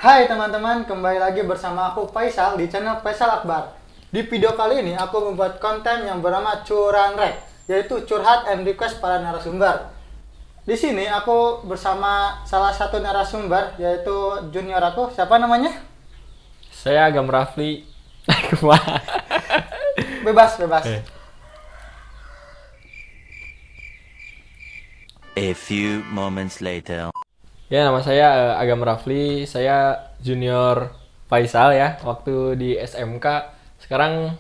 Hai teman-teman, kembali lagi bersama aku Faisal di channel Faisal Akbar. Di video kali ini aku membuat konten yang bernama Curan Rek, yaitu curhat and request para narasumber. Di sini aku bersama salah satu narasumber, yaitu junior aku. Siapa namanya? Saya Agam Rafli. Bebas. A few moments later. Ya, nama saya Agam Rafli. Saya junior Faisal ya, waktu di SMK. Sekarang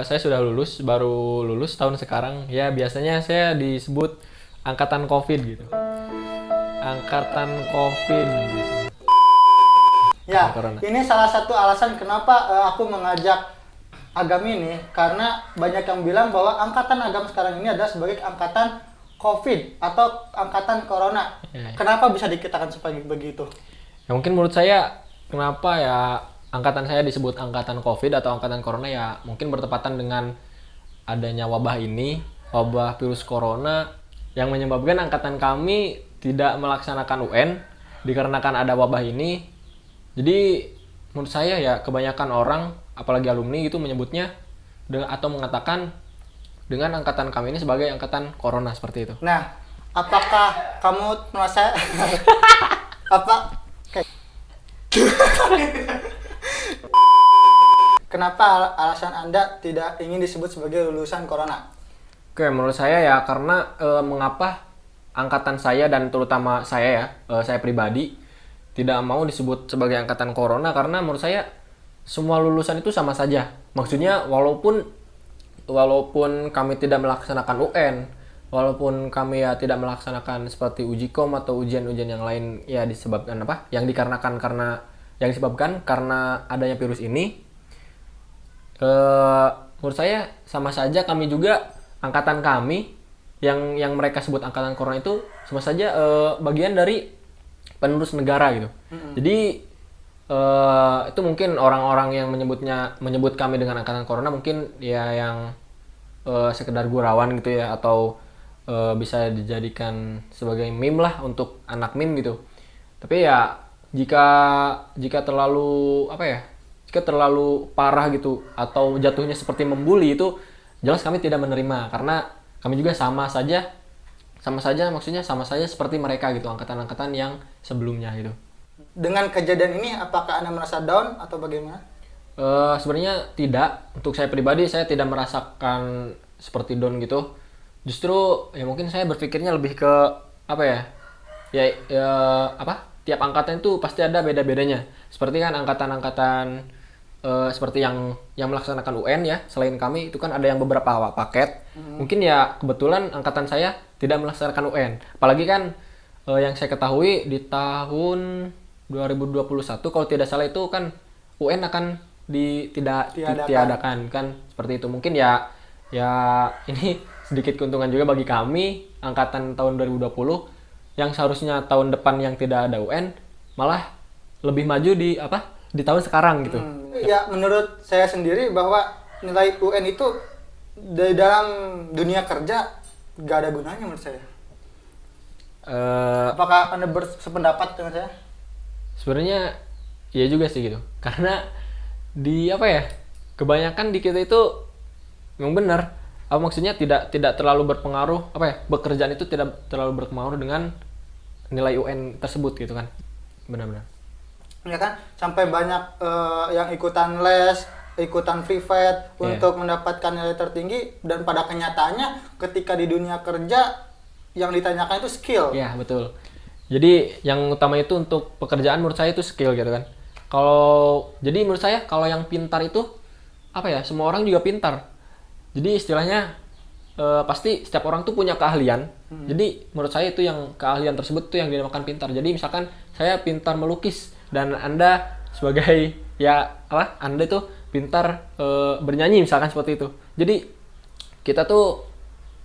saya sudah lulus, baru lulus tahun sekarang. Ya, biasanya saya disebut angkatan COVID gitu. Angkatan COVID gitu. Ya, Corona. ini salah satu alasan kenapa aku mengajak Agam ini, karena banyak yang bilang bahwa angkatan Agam sekarang ini adalah sebagai angkatan COVID atau angkatan Corona. Ya. Kenapa bisa dikatakan seperti begitu? Ya mungkin menurut saya kenapa ya angkatan saya disebut angkatan COVID atau angkatan Corona ya mungkin bertepatan dengan adanya wabah ini, wabah virus Corona yang menyebabkan angkatan kami tidak melaksanakan UN dikarenakan ada wabah ini. Jadi menurut saya ya kebanyakan orang apalagi alumni itu menyebutnya atau mengatakan dengan angkatan kami ini sebagai angkatan Corona seperti itu. Nah, apakah kamu merasa apa? Kenapa alasan Anda tidak ingin disebut sebagai lulusan Corona? Oke, menurut saya ya karena mengapa angkatan saya dan terutama saya ya, saya pribadi tidak mau disebut sebagai angkatan Corona karena menurut saya semua lulusan itu sama saja. Maksudnya walaupun kami tidak melaksanakan UN, walaupun kami ya tidak melaksanakan seperti uji kom atau ujian-ujian yang lain ya disebabkan apa? Yang disebabkan karena adanya virus ini. Menurut saya sama saja kami juga angkatan kami yang mereka sebut angkatan Corona itu sama saja bagian dari penerus negara gitu. Jadi itu mungkin orang-orang yang menyebut kami dengan angkatan Corona mungkin ya yang sekedar gurauan gitu ya atau bisa dijadikan sebagai meme lah untuk anak meme gitu. Tapi ya jika terlalu jika terlalu parah gitu atau jatuhnya seperti membuli itu jelas kami tidak menerima karena kami juga sama saja maksudnya sama saja seperti mereka gitu, angkatan-angkatan yang sebelumnya gitu. Dengan kejadian ini, apakah Anda merasa down atau bagaimana? Sebenarnya tidak. Untuk saya pribadi, saya tidak merasakan seperti down gitu. Justru ya mungkin saya berpikirnya lebih ke tiap angkatan itu pasti ada beda-bedanya. Seperti kan angkatan-angkatan seperti yang melaksanakan UN ya, selain kami itu kan ada yang beberapa paket. Mungkin ya kebetulan angkatan saya tidak melaksanakan UN. Apalagi kan yang saya ketahui di tahun 2021 kalau tidak salah itu kan UN akan ditiadakan kan seperti itu. Mungkin ya ini sedikit keuntungan juga bagi kami angkatan tahun 2020 yang seharusnya tahun depan yang tidak ada UN malah lebih maju di tahun sekarang gitu. Ya, menurut saya sendiri bahwa nilai UN itu di dalam dunia kerja gak ada gunanya menurut saya. Apakah Anda bersependapat dengan saya? Sebenarnya iya juga sih gitu. Karena kebanyakan di kita itu memang benar. Maksudnya tidak terlalu berpengaruh pekerjaan itu tidak terlalu berpengaruh dengan nilai UN tersebut gitu kan. Benar-benar. Ya kan, sampai banyak yang ikutan les, ikutan free fight untuk mendapatkan nilai tertinggi dan pada kenyataannya ketika di dunia kerja yang ditanyakan itu skill. Iya, betul. Jadi yang utama itu untuk pekerjaan menurut saya itu skill gitu kan. Jadi menurut saya kalau yang pintar itu semua orang juga pintar. Jadi istilahnya pasti setiap orang tuh punya keahlian. Jadi menurut saya itu yang keahlian tersebut tuh yang dinamakan pintar. Jadi misalkan saya pintar melukis dan Anda sebagai Anda itu pintar bernyanyi misalkan seperti itu. Jadi kita tuh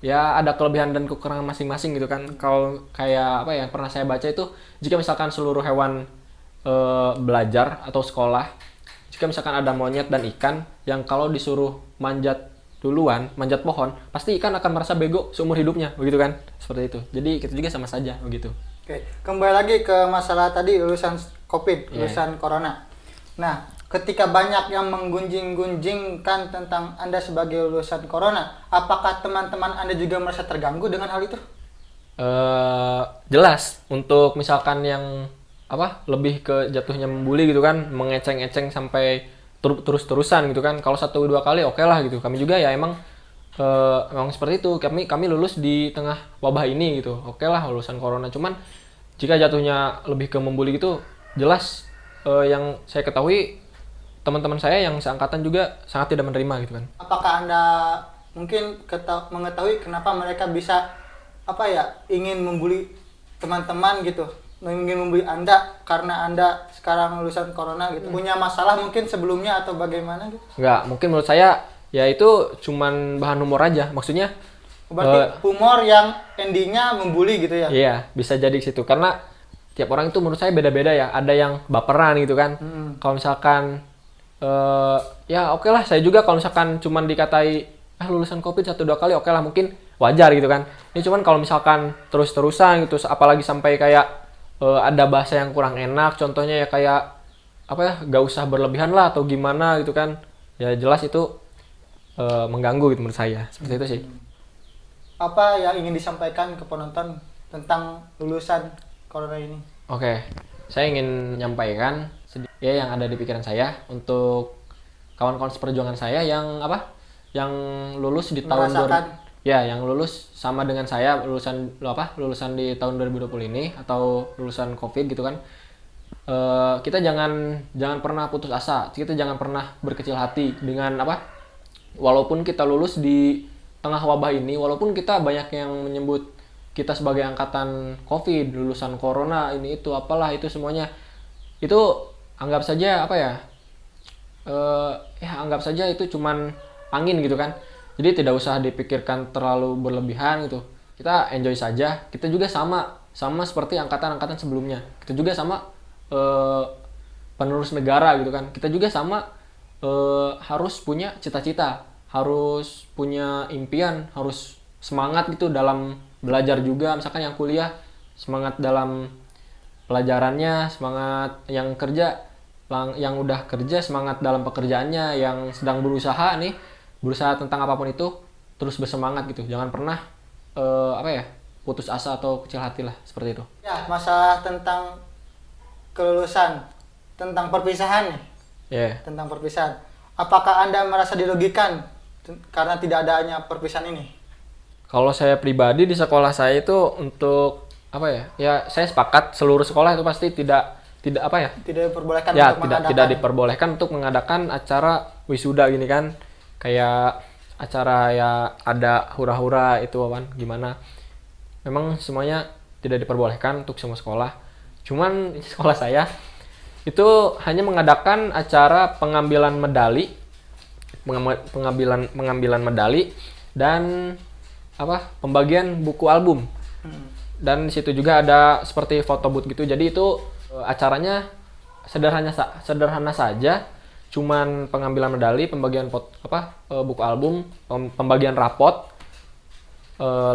ya ada kelebihan dan kekurangan masing-masing gitu kan. Kalau kayak yang pernah saya baca itu jika misalkan seluruh hewan belajar atau sekolah, jika misalkan ada monyet dan ikan yang kalau disuruh manjat pohon, pasti ikan akan merasa bego seumur hidupnya begitu kan. Seperti itu. Jadi kita juga sama saja begitu. Oke, kembali lagi ke masalah tadi lulusan COVID, Iya. lulusan corona. Nah, ketika banyak yang menggunjing-gunjingkan tentang Anda sebagai lulusan corona, apakah teman-teman Anda juga merasa terganggu dengan hal itu? Jelas untuk misalkan yang lebih ke jatuhnya membuli gitu kan, mengeceng-eceng sampai terus-terusan gitu kan. Kalau 1-2 kali oke lah gitu. Kami juga ya emang seperti itu. Kami lulus di tengah wabah ini gitu. Oke lah lulusan corona. Cuman jika jatuhnya lebih ke membuli gitu, jelas yang saya ketahui teman-teman saya yang seangkatan juga sangat tidak menerima gitu kan. Apakah Anda mungkin mengetahui kenapa mereka bisa ingin membuli teman-teman gitu, ingin membuli Anda karena Anda sekarang lulusan corona gitu, punya masalah mungkin sebelumnya atau bagaimana gitu? Enggak, mungkin menurut saya ya itu cuman bahan humor aja, maksudnya Berarti humor yang endingnya membuli gitu ya? iya bisa jadi ke situ karena tiap orang itu menurut saya beda-beda ya, ada yang baperan gitu kan. Kalau misalkan ya oke lah, saya juga kalau misalkan cuman dikatai lulusan COVID 1-2 kali oke lah, mungkin wajar gitu kan. Ini cuman kalau misalkan terus-terusan gitu, apalagi sampai kayak ada bahasa yang kurang enak, contohnya ya kayak gak usah berlebihan lah atau gimana gitu kan, ya jelas itu mengganggu gitu menurut saya, seperti itu sih. Apa yang ingin disampaikan ke penonton tentang lulusan corona ini? Oke, saya ingin menyampaikan ya yang ada di pikiran saya untuk kawan-kawan seperjuangan saya yang yang lulus di tahun yang lulus sama dengan saya, lulusan di tahun 2020 ini atau lulusan COVID gitu kan. Kita jangan pernah putus asa, kita jangan pernah berkecil hati dengan walaupun kita lulus di tengah wabah ini, walaupun kita banyak yang menyebut kita sebagai angkatan COVID, lulusan corona, ini itu apalah itu semuanya, itu anggap saja anggap saja itu cuman angin gitu kan. Jadi tidak usah dipikirkan terlalu berlebihan gitu. Kita enjoy saja. Kita juga sama seperti angkatan-angkatan sebelumnya. Kita juga sama penerus negara gitu kan. Kita juga sama harus punya cita-cita, harus punya impian, harus semangat gitu dalam belajar juga. Misalkan yang kuliah semangat dalam pelajarannya, semangat yang kerja, yang udah kerja semangat dalam pekerjaannya, yang sedang berusaha tentang apapun itu terus bersemangat gitu. Jangan pernah putus asa atau kecil hati lah, seperti itu. Ya, masalah tentang kelulusan, tentang perpisahan nih. Yeah. Tentang perpisahan. Apakah Anda merasa dirugikan karena tidak adanya perpisahan ini? Kalau saya pribadi di sekolah saya itu untuk ya saya sepakat seluruh sekolah itu pasti tidak diperbolehkan ya, untuk tidak diperbolehkan untuk mengadakan acara wisuda gini kan, kayak acara ya ada hura-hura itu gimana, memang semuanya tidak diperbolehkan untuk semua sekolah. Cuman sekolah saya itu hanya mengadakan acara pengambilan medali dan pembagian buku album. Dan di situ juga ada seperti foto booth gitu. Jadi itu acaranya sederhana saja, cuman pengambilan medali, pembagian buku album, pembagian rapot,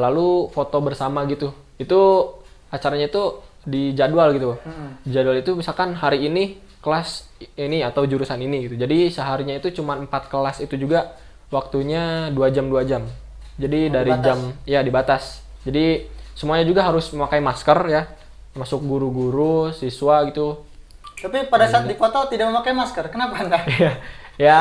lalu foto bersama gitu. Itu acaranya itu di jadwal gitu. Jadwal itu misalkan hari ini kelas ini atau jurusan ini gitu. Jadi seharinya itu cuma 4 kelas, itu juga waktunya 2 jam. Jadi dari dibatas. jam ya dibatas. Jadi semuanya juga harus memakai masker ya, masuk guru-guru, siswa gitu. Tapi pada saat dipoto tidak memakai masker, kenapa Anda? Ya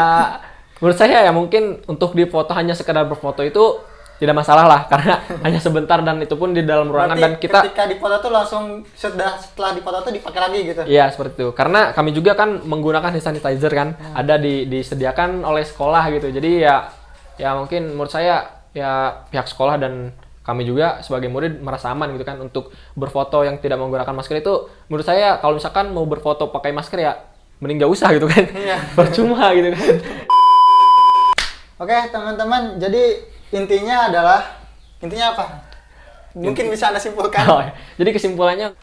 menurut saya ya mungkin untuk dipoto hanya sekedar berfoto itu tidak masalah lah, karena hanya sebentar dan itu pun di dalam ruangan. Berarti dan kita ketika dipoto tuh langsung setelah dipoto tuh dipakai lagi gitu. Iya seperti itu, karena kami juga kan menggunakan hand sanitizer kan, ada disediakan oleh sekolah gitu. Jadi ya mungkin menurut saya ya pihak sekolah dan kami juga sebagai murid merasa aman gitu kan untuk berfoto yang tidak menggunakan masker. Itu menurut saya kalau misalkan mau berfoto pakai masker ya mending gak usah gitu kan. Iya. Percuma gitu kan. Oke teman-teman, jadi intinya apa? Mungkin bisa Anda simpulkan. Jadi kesimpulannya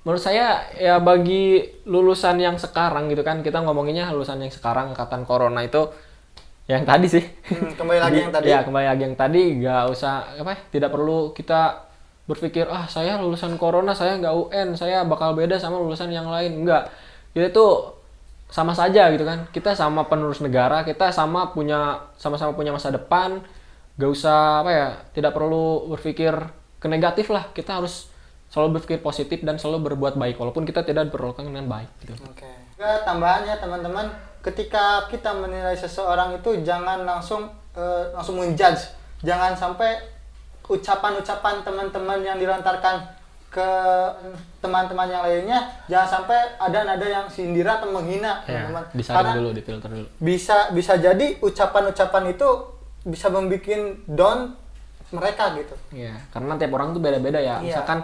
menurut saya ya bagi lulusan yang sekarang gitu kan, kita ngomonginnya lulusan yang sekarang angkatan corona itu yang tadi sih. Kembali lagi yang tadi. Ya kembali lagi yang tadi, nggak usah tidak perlu kita berpikir saya lulusan corona, saya nggak UN, saya bakal beda sama lulusan yang lain. Enggak, kita tuh sama saja gitu kan. Kita sama penerus negara, kita sama-sama punya masa depan. Gak usah tidak perlu berpikir ke negatif lah. Kita harus selalu berpikir positif dan selalu berbuat baik walaupun kita tidak diperlakukan dengan baik gitu. Oke. Tambahannya teman-teman, ketika kita menilai seseorang itu jangan langsung menjudge. Jangan sampai ucapan-ucapan teman-teman yang dilontarkan ke teman-teman yang lainnya jangan sampai ada nada yang sindir atau menghina, teman-teman. Disaring dulu, difilter dulu. Bisa jadi ucapan-ucapan itu bisa membuat down mereka gitu. Iya, karena tiap orang tuh beda-beda ya. Iya. Misalkan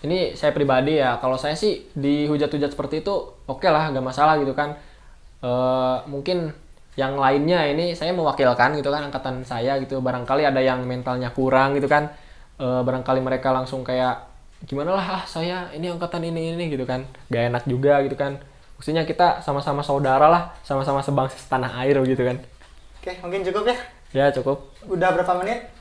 ini saya pribadi ya, kalau saya sih dihujat-hujat seperti itu oke lah, gak masalah gitu kan. Mungkin yang lainnya ini saya mewakilkan gitu kan angkatan saya gitu, barangkali ada yang mentalnya kurang gitu kan. Barangkali mereka langsung kayak gimana lah saya ini angkatan ini gitu kan, gak enak juga gitu kan. Maksudnya kita sama-sama saudara lah, sama-sama sebangsa setanah air gitu kan. Oke, mungkin cukup ya? Ya cukup. Udah berapa menit?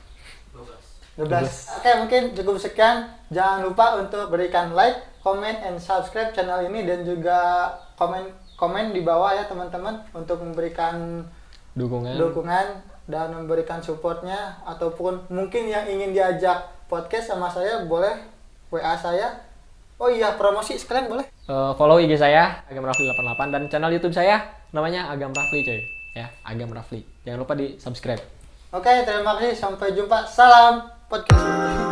12. Oke, mungkin cukup sekian. Jangan lupa untuk berikan like, comment, and subscribe channel ini dan juga komen di bawah ya teman-teman untuk memberikan dukungan dan memberikan supportnya, ataupun mungkin yang ingin diajak podcast sama saya boleh WA saya. Oh iya, promosi sekalian boleh. Follow IG saya Agam Rafli 88 dan channel YouTube saya namanya Agam Rafli coy. Ya, Agam Rafli. Jangan lupa di subscribe. Oke, terima kasih. Sampai jumpa. Salam podcast.